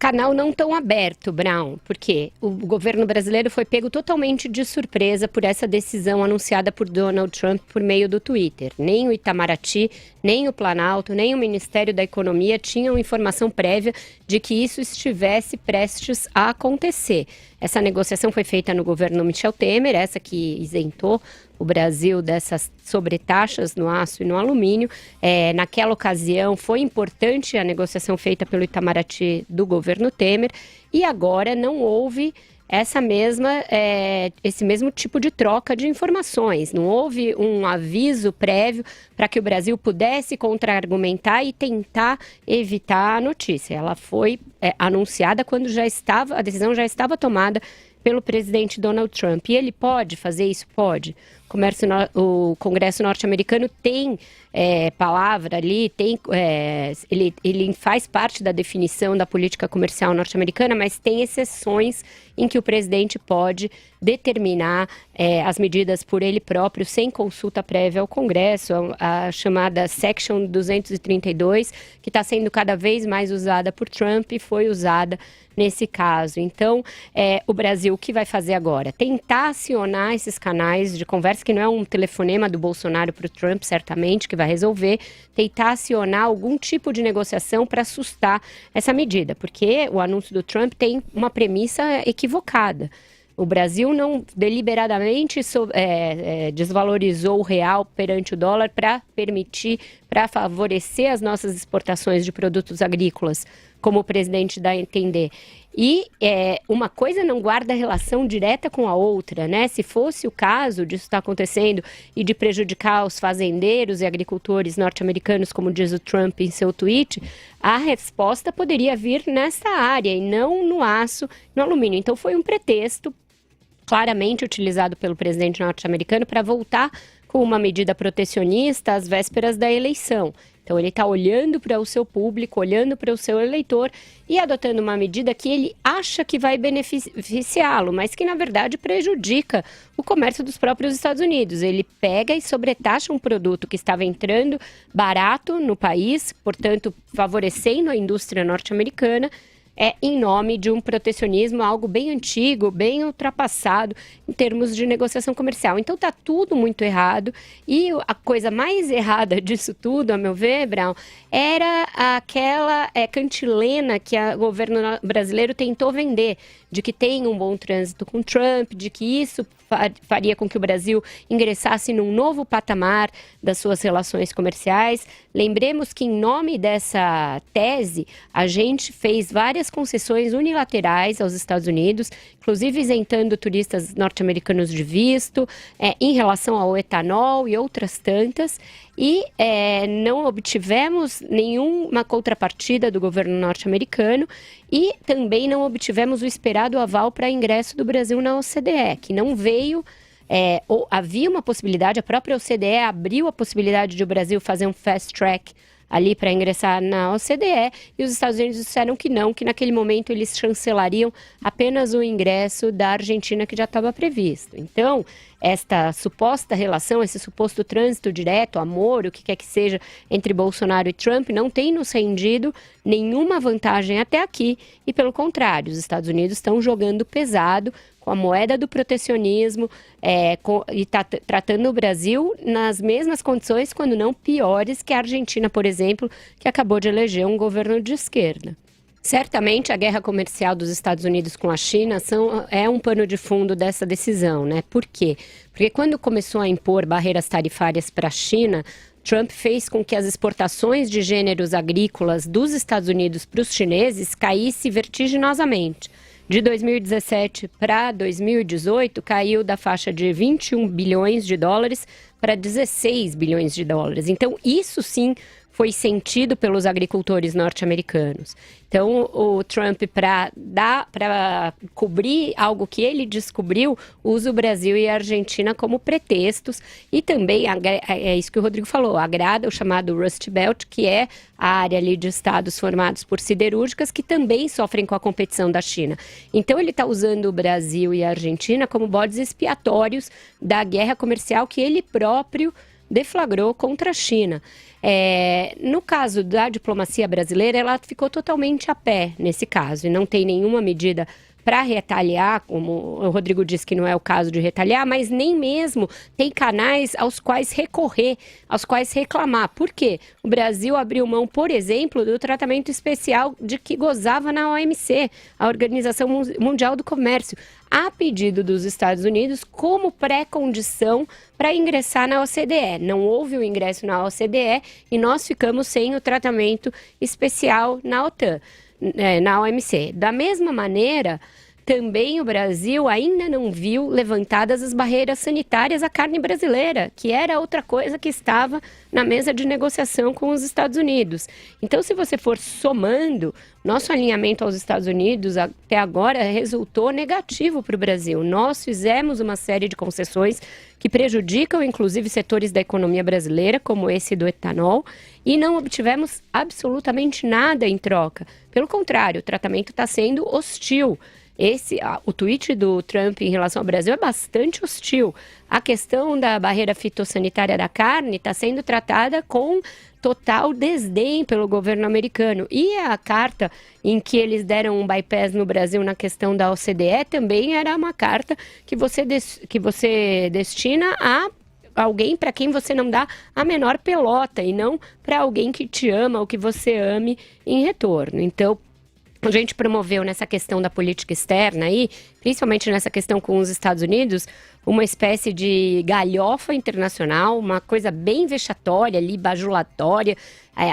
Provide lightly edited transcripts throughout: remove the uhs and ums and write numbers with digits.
Canal não tão aberto, Brown, porque o governo brasileiro foi pego totalmente de surpresa por essa decisão anunciada por Donald Trump por meio do Twitter. Nem o Itamaraty, nem o Planalto, nem o Ministério da Economia tinham informação prévia de que isso estivesse prestes a acontecer. Essa negociação foi feita no governo Michel Temer, essa que isentou o Brasil dessas sobretaxas no aço e no alumínio. Naquela ocasião foi importante a negociação feita pelo Itamaraty do governo Temer e agora não houve esse mesmo tipo de troca de informações. Não houve um aviso prévio para que o Brasil pudesse contra-argumentar e tentar evitar a notícia. Ela foi anunciada quando a decisão já estava tomada pelo presidente Donald Trump. E ele pode fazer isso? Pode. O Congresso norte-americano tem palavra ali, ele faz parte da definição da política comercial norte-americana, mas tem exceções em que o presidente pode determinar as medidas por ele próprio, sem consulta prévia ao Congresso, a chamada Section 232, que está sendo cada vez mais usada por Trump e foi usada nesse caso. Então, o Brasil, o que vai fazer agora? Tentar acionar esses canais de conversa, que não é um telefonema do Bolsonaro para o Trump, certamente, que vai resolver, tentar acionar algum tipo de negociação para assustar essa medida, porque o anúncio do Trump tem uma premissa equivocada. O Brasil não deliberadamente desvalorizou o real perante o dólar para favorecer as nossas exportações de produtos agrícolas, como o presidente dá a entender. E uma coisa não guarda relação direta com a outra, né? Se fosse o caso disso estar acontecendo e de prejudicar os fazendeiros e agricultores norte-americanos, como diz o Trump em seu tweet, a resposta poderia vir nessa área e não no aço, no alumínio. Então foi um pretexto claramente utilizado pelo presidente norte-americano para voltar com uma medida protecionista às vésperas da eleição. Então ele está olhando para o seu público, olhando para o seu eleitor e adotando uma medida que ele acha que vai beneficiá-lo, mas que na verdade prejudica o comércio dos próprios Estados Unidos. Ele pega e sobretaxa um produto que estava entrando barato no país, portanto favorecendo a indústria norte-americana, em nome de um protecionismo, algo bem antigo, bem ultrapassado em termos de negociação comercial. Então está tudo muito errado e a coisa mais errada disso tudo, a meu ver, Brown, era aquela cantilena que o governo brasileiro tentou vender, de que tem um bom trânsito com Trump, de que isso faria com que o Brasil ingressasse num novo patamar das suas relações comerciais. Lembremos que, em nome dessa tese, a gente fez várias concessões unilaterais aos Estados Unidos, inclusive isentando turistas norte-americanos de visto, em relação ao etanol e outras tantas, e não obtivemos nenhuma contrapartida do governo norte-americano e também não obtivemos o esperado aval para ingresso do Brasil na OCDE, que não veio. Havia uma possibilidade, a própria OCDE abriu a possibilidade de o Brasil fazer um fast track ali para ingressar na OCDE, e os Estados Unidos disseram que não, que naquele momento eles chancelariam apenas o ingresso da Argentina que já estava previsto. Então, esta suposta relação, esse suposto trânsito direto, amor, o que quer que seja, entre Bolsonaro e Trump, não tem nos rendido nenhuma vantagem até aqui, e pelo contrário, os Estados Unidos estão jogando pesado com a moeda do protecionismo e está tratando o Brasil nas mesmas condições, quando não piores, que a Argentina, por exemplo, que acabou de eleger um governo de esquerda. Certamente a guerra comercial dos Estados Unidos com a China é um pano de fundo dessa decisão, né? Por quê? Porque quando começou a impor barreiras tarifárias para a China, Trump fez com que as exportações de gêneros agrícolas dos Estados Unidos para os chineses caíssem vertiginosamente. De 2017 para 2018, caiu da faixa de 21 bilhões de dólares para 16 bilhões de dólares. Então, isso sim foi sentido pelos agricultores norte-americanos. Então, o Trump, para cobrir algo que ele descobriu, usa o Brasil e a Argentina como pretextos, e também, é isso que o Rodrigo falou, agrada o chamado Rust Belt, que é a área ali de estados formados por siderúrgicas que também sofrem com a competição da China. Então, ele está usando o Brasil e a Argentina como bodes expiatórios da guerra comercial que ele próprio deflagrou contra a China. No caso da diplomacia brasileira, ela ficou totalmente a pé nesse caso e não tem nenhuma medida para retaliar, como o Rodrigo disse que não é o caso de retaliar, mas nem mesmo tem canais aos quais recorrer, aos quais reclamar. Por quê? O Brasil abriu mão, por exemplo, do tratamento especial de que gozava na OMC, a Organização Mundial do Comércio, a pedido dos Estados Unidos como pré-condição para ingressar na OCDE. Não houve o ingresso na OCDE e nós ficamos sem o tratamento especial na OTAN. Na OMC. Da mesma maneira, também o Brasil ainda não viu levantadas as barreiras sanitárias à carne brasileira, que era outra coisa que estava na mesa de negociação com os Estados Unidos. Então, se você for somando, nosso alinhamento aos Estados Unidos até agora resultou negativo para o Brasil. Nós fizemos uma série de concessões que prejudicam, inclusive, setores da economia brasileira, como esse do etanol, e não obtivemos absolutamente nada em troca. Pelo contrário, o tratamento está sendo hostil. O tweet do Trump em relação ao Brasil é bastante hostil. A questão da barreira fitossanitária da carne está sendo tratada com total desdém pelo governo americano. E a carta em que eles deram um bypass no Brasil na questão da OCDE também era uma carta que você destina a alguém para quem você não dá a menor pelota e não para alguém que te ama ou que você ame em retorno. Então, a gente promoveu nessa questão da política externa aí, principalmente nessa questão com os Estados Unidos, uma espécie de galhofa internacional, uma coisa bem vexatória ali, bajulatória,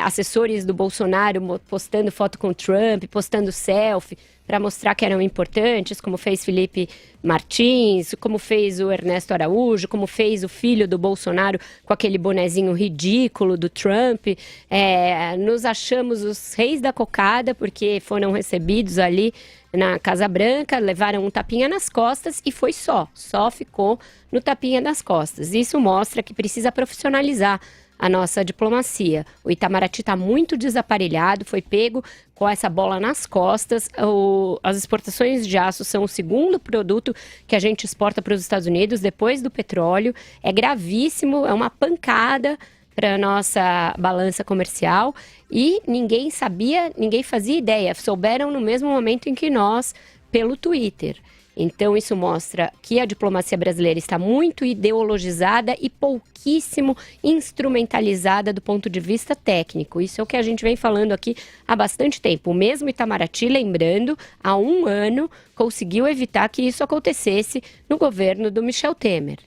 assessores do Bolsonaro postando foto com Trump, postando selfie para mostrar que eram importantes, como fez Felipe Martins, como fez o Ernesto Araújo, como fez o filho do Bolsonaro com aquele bonezinho ridículo do Trump. Nos achamos os reis da cocada, porque foram recebidos ali na Casa Branca, levaram um tapinha nas costas e foi só ficou no tapinha das costas. Isso mostra que precisa profissionalizar a nossa diplomacia. O Itamaraty está muito desaparelhado, foi pego com essa bola nas costas. As exportações de aço são o segundo produto que a gente exporta para os Estados Unidos, depois do petróleo. É gravíssimo, é uma pancada para a nossa balança comercial e ninguém sabia, ninguém fazia ideia. Souberam no mesmo momento em que nós, pelo Twitter. Então, isso mostra que a diplomacia brasileira está muito ideologizada e pouquíssimo instrumentalizada do ponto de vista técnico. Isso é o que a gente vem falando aqui há bastante tempo. O mesmo Itamaraty, lembrando, há um ano conseguiu evitar que isso acontecesse no governo do Michel Temer.